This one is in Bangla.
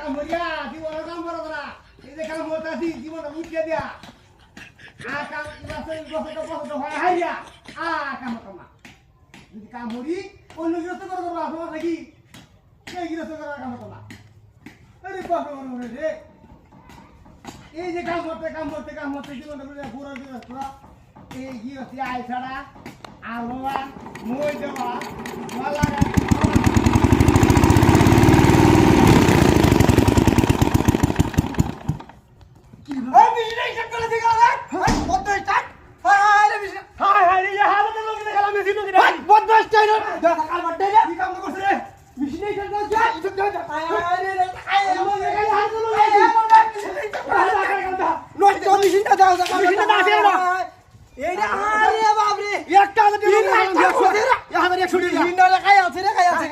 কাম হইয়া জীবন কাম করো না এই যে কাম হতাছি জীবন উঠিয়ে দিয়া কাম বসে হয় হাইয়া কাম হতো না যদি কাম হরি অন্য গৃহস্থ করে করবো তোমার নাকি সেই গৃহস্থ করার কাম হতো না আরে বসে মনে রে এই যে কাম করতে জীবনটা পুরো গৃহস্থ এই গৃহস্থ আয় ছাড়া আলোয়া মই দেওয়া লাগাই